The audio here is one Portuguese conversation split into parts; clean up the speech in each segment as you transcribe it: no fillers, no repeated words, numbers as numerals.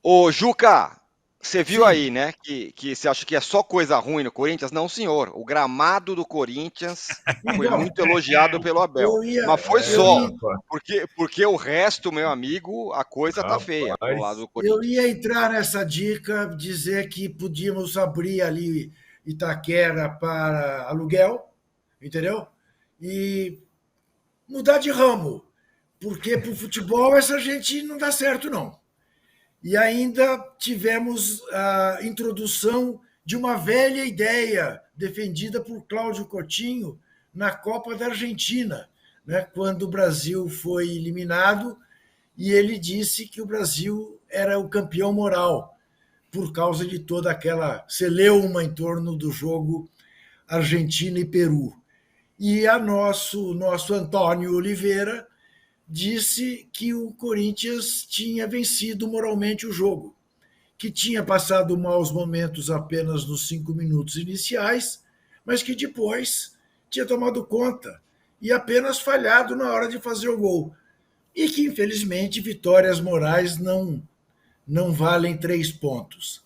Ô, Juca, você viu Sim. aí, né, que você acha que é só coisa ruim no Corinthians? Não, senhor. O gramado do Corinthians foi Então, muito elogiado pelo Abel. eu ia, Mas foi eu só, ia, porque o resto, meu amigo, a coisa tá feia pro lado Rapaz, do eu Corinthians. ia entrar nessa dica, dizer que podíamos abrir ali Itaquera para aluguel, entendeu? E mudar de ramo, porque para o futebol essa gente não dá certo, não. E ainda tivemos a introdução de uma velha ideia defendida por Cláudio Coutinho na Copa da Argentina, né, quando o Brasil foi eliminado, e ele disse que o Brasil era o campeão moral por causa de toda aquela celeuma em torno do jogo Argentina e Peru. E a nosso Antônio Oliveira disse que o Corinthians tinha vencido moralmente o jogo, que tinha passado maus momentos apenas nos 5 minutos iniciais, mas que depois tinha tomado conta e apenas falhado na hora de fazer o gol. E que, infelizmente, vitórias morais não valem 3 pontos.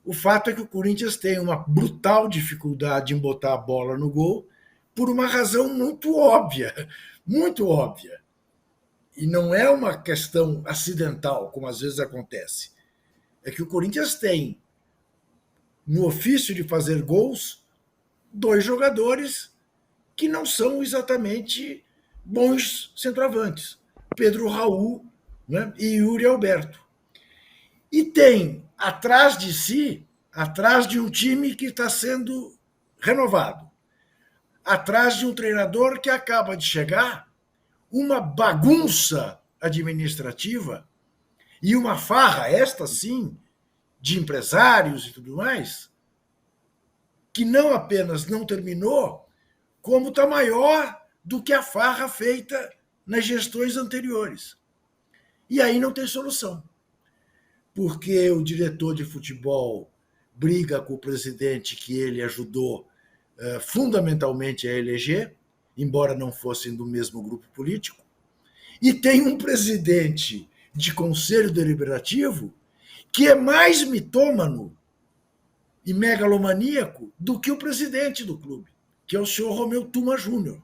O fato é que o Corinthians tem uma brutal dificuldade em botar a bola no gol por uma razão muito óbvia, muito óbvia. E não é uma questão acidental, como às vezes acontece. É que o Corinthians tem, no ofício de fazer gols, dois jogadores que não são exatamente bons centroavantes: Pedro Raul, né, e Yuri Alberto. E tem atrás de si, atrás de um time que está sendo renovado, atrás de um treinador que acaba de chegar, uma bagunça administrativa e uma farra, esta sim, de empresários e tudo mais, que não apenas não terminou, como está maior do que a farra feita nas gestões anteriores. E aí não tem solução, porque o diretor de futebol briga com o presidente que ele ajudou fundamentalmente a eleger, embora não fossem do mesmo grupo político, e tem um presidente de conselho deliberativo que é mais mitômano e megalomaníaco do que o presidente do clube, que é o senhor Romeu Tuma Júnior,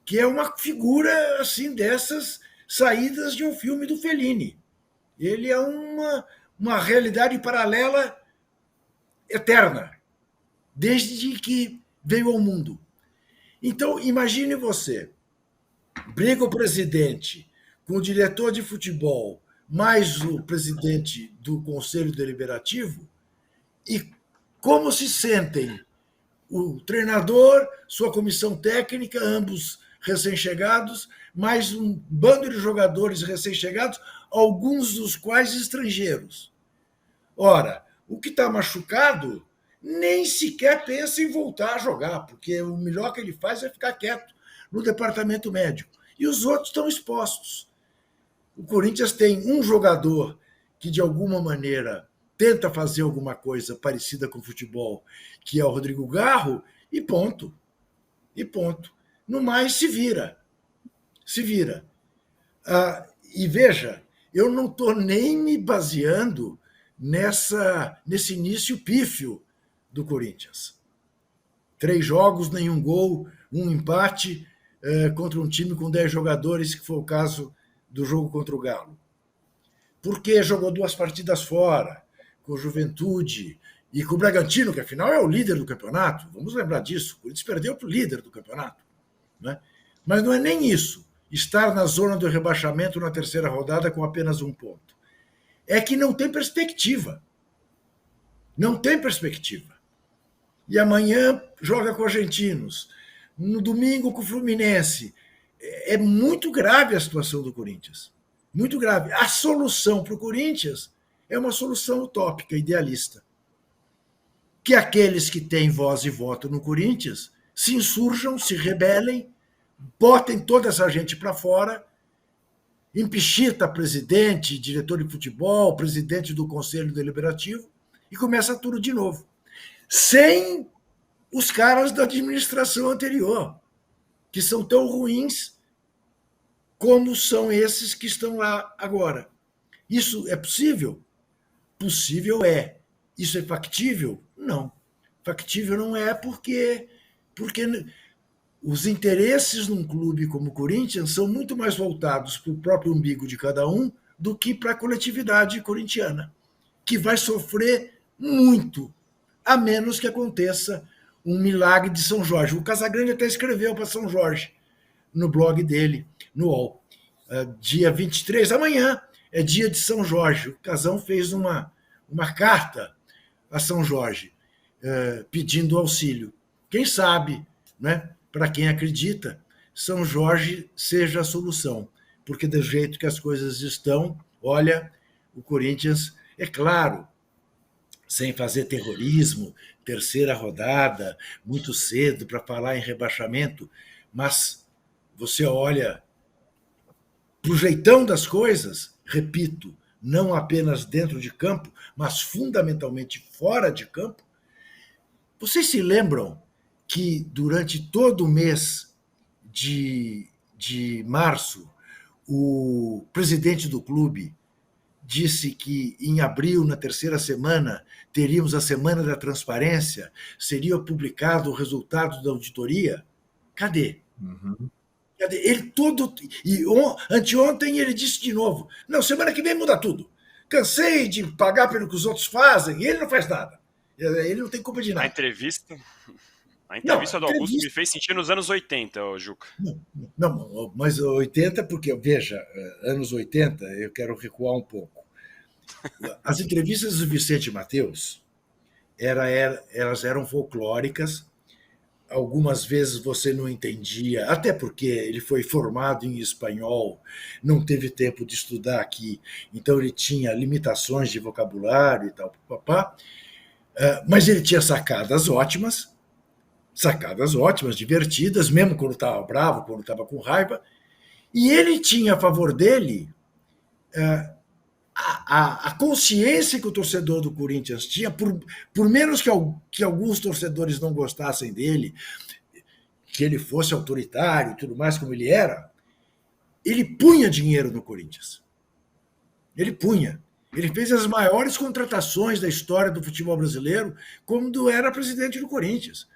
que é uma figura assim dessas saídas de um filme do Fellini. Ele é uma realidade paralela eterna, desde que veio ao mundo. Então, imagine você, briga o presidente com o diretor de futebol, mais o presidente do Conselho Deliberativo, e como se sentem o treinador, sua comissão técnica, ambos recém-chegados, mais um bando de jogadores recém-chegados, alguns dos quais estrangeiros. Ora, o que está machucado nem sequer pensa em voltar a jogar, porque o melhor que ele faz é ficar quieto no departamento médico. E os outros estão expostos. O Corinthians tem um jogador que, de alguma maneira, tenta fazer alguma coisa parecida com o futebol, que é o Rodrigo Garro, e ponto. E ponto. No mais, se vira. Se vira. E veja, eu não estou nem me baseando nesse início pífio do Corinthians. 3 jogos, nenhum gol, um empate contra um time com 10 jogadores, que foi o caso do jogo contra o Galo. Porque jogou 2 partidas fora, com o Juventude e com o Bragantino, que afinal é o líder do campeonato. Vamos lembrar disso. O Corinthians perdeu para o líder do campeonato. Né? Mas não é nem isso. Estar na zona do rebaixamento na terceira rodada com apenas 1 ponto. É que não tem perspectiva. Não tem perspectiva. E amanhã joga com argentinos. No domingo com o Fluminense. É muito grave a situação do Corinthians. Muito grave. A solução para o Corinthians é uma solução utópica, idealista. Que aqueles que têm voz e voto no Corinthians se insurjam, se rebelem, botem toda essa gente para fora, empichita presidente, diretor de futebol, presidente do Conselho Deliberativo e começa tudo de novo. Sem os caras da administração anterior, que são tão ruins como são esses que estão lá agora. Isso é possível? Possível é. Isso é factível? Não. Factível não é porque os interesses num clube como o Corinthians são muito mais voltados para o próprio umbigo de cada um do que para a coletividade corintiana, que vai sofrer muito, a menos que aconteça um milagre de São Jorge. O Casagrande até escreveu para São Jorge no blog dele, no UOL. Dia 23, amanhã, é dia de São Jorge. O Casão fez uma carta a São Jorge, pedindo auxílio. Quem sabe, né, para quem acredita, São Jorge seja a solução. Porque do jeito que as coisas estão, olha, o Corinthians, é claro, sem fazer terrorismo, terceira rodada, muito cedo para falar em rebaixamento, mas você olha para o jeitão das coisas, repito, não apenas dentro de campo, mas fundamentalmente fora de campo. Vocês se lembram que durante todo o mês de março, o presidente do clube disse que em abril, na terceira semana, teríamos a Semana da Transparência, seria publicado o resultado da auditoria? Cadê? Uhum. Ele todo. E anteontem ele disse de novo: não, semana que vem muda tudo. Cansei de pagar pelo que os outros fazem, e ele não faz nada. Ele não tem culpa de A nada. entrevista Não, do Augusto me fez sentir nos anos 80, ô Juca. Não, mas 80, porque, veja, anos 80, eu quero recuar um pouco. As entrevistas do Vicente Mateus elas eram folclóricas. Algumas vezes você não entendia, até porque ele foi formado em espanhol, não teve tempo de estudar aqui, então ele tinha limitações de vocabulário e tal, papá. Mas ele tinha sacadas ótimas, divertidas, mesmo quando estava bravo, quando estava com raiva. E ele tinha a favor dele a consciência que o torcedor do Corinthians tinha, por menos que alguns torcedores não gostassem dele, que ele fosse autoritário e tudo mais como ele era, ele punha dinheiro no Corinthians. Ele punha. Ele fez as maiores contratações da história do futebol brasileiro quando era presidente do Corinthians.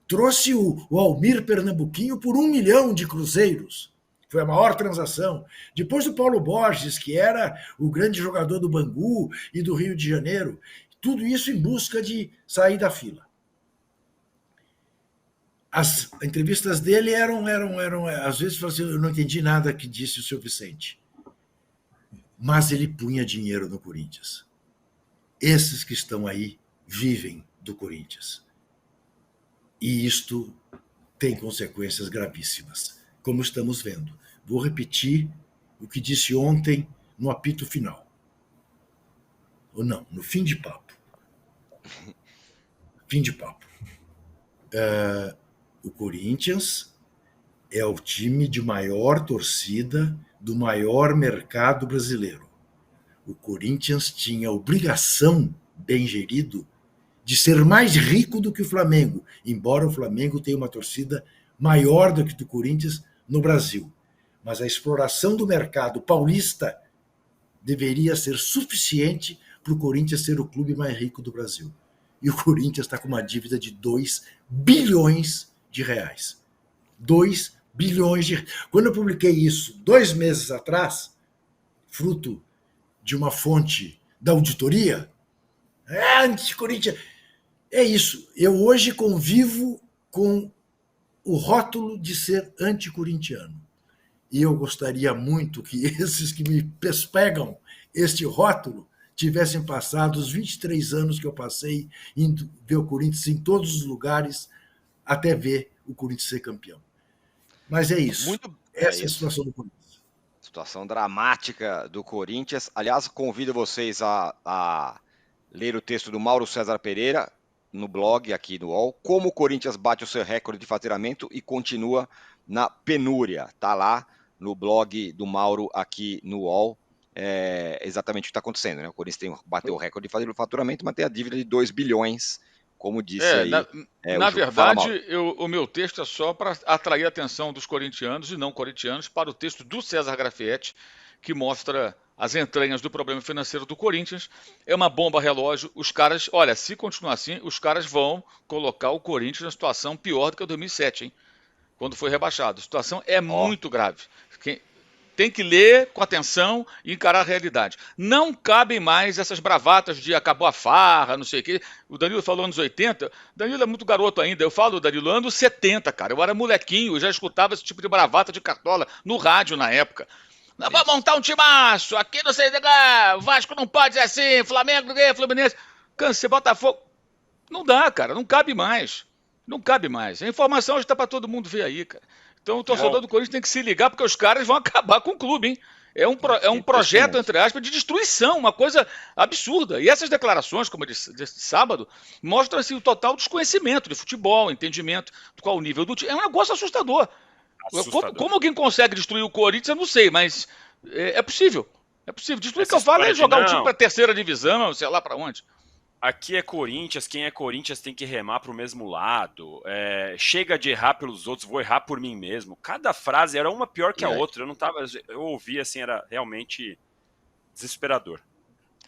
Trouxe o Almir Pernambuquinho por 1 milhão de cruzeiros. Foi a maior transação. Depois do Paulo Borges, que era o grande jogador do Bangu e do Rio de Janeiro. Tudo isso em busca de sair da fila. As entrevistas dele eram às vezes, assim, eu não entendi nada que disse o seu Vicente. Mas ele punha dinheiro no Corinthians. Esses que estão aí vivem do Corinthians. E isto tem consequências gravíssimas, como estamos vendo. Vou repetir o que disse ontem no apito final. Ou não, no fim de papo. Fim de papo. O Corinthians é o time de maior torcida do maior mercado brasileiro. O Corinthians tinha a obrigação, bem gerido, de ser mais rico do que o Flamengo, embora o Flamengo tenha uma torcida maior do que do Corinthians no Brasil. Mas a exploração do mercado paulista deveria ser suficiente para o Corinthians ser o clube mais rico do Brasil. E o Corinthians está com uma dívida de 2 bilhões de reais. 2 bilhões de reais. Quando eu publiquei isso 2 meses atrás, fruto de uma fonte da auditoria, anti-Corinthians. É isso. Eu hoje convivo com o rótulo de ser anticorintiano. E eu gostaria muito que esses que me pegam este rótulo tivessem passado os 23 anos que eu passei indo ver o Corinthians em todos os lugares até ver o Corinthians ser campeão. Mas é isso. Essa é a situação do Corinthians. Situação dramática do Corinthians. Aliás, convido vocês a ler o texto do Mauro César Pereira no blog aqui do UOL, como o Corinthians bate o seu recorde de faturamento e continua na penúria. Tá lá no blog do Mauro aqui no UOL. É exatamente o que está acontecendo, né? O Corinthians bateu o recorde de faturamento, mas tem a dívida de 2 bilhões, como disse aí. Na verdade, o meu texto é só para atrair a atenção dos corintianos e não corintianos para o texto do César Grafietti, que mostra as entranhas do problema financeiro do Corinthians. É uma bomba relógio. Os caras, olha, se continuar assim, os caras vão colocar o Corinthians na situação pior do que a 2007, hein? Quando foi rebaixado. A situação é muito grave. Tem que ler com atenção e encarar a realidade. Não cabem mais essas bravatas de acabou a farra, não sei o quê. O Danilo falou anos 80. Danilo é muito garoto ainda. Eu falo, Danilo, anos 70, cara. Eu era molequinho, eu já escutava esse tipo de bravata de cartola no rádio na época. Não, vou montar um timaço, aqui não sei, o Vasco não pode ser assim, Flamengo, Fluminense, Câncer, Botafogo. Não dá, cara, não cabe mais. Não cabe mais. A informação já está para todo mundo ver aí, cara. Então o torcedor do Corinthians tem que se ligar, porque os caras vão acabar com o clube, hein? É um projeto, entre aspas, de destruição, uma coisa absurda. E essas declarações, como eu disse sábado, mostram assim, o total desconhecimento de futebol, entendimento de qual o nível do time. É um negócio assustador. Como alguém consegue destruir o Corinthians, eu não sei, mas é possível. É possível. Destruir o que eu falo é jogar o time para a terceira divisão, sei lá para onde. Aqui é Corinthians, quem é Corinthians tem que remar para o mesmo lado. Chega de errar pelos outros, vou errar por mim mesmo. Cada frase era uma pior que a outra. Eu ouvi assim, era realmente desesperador.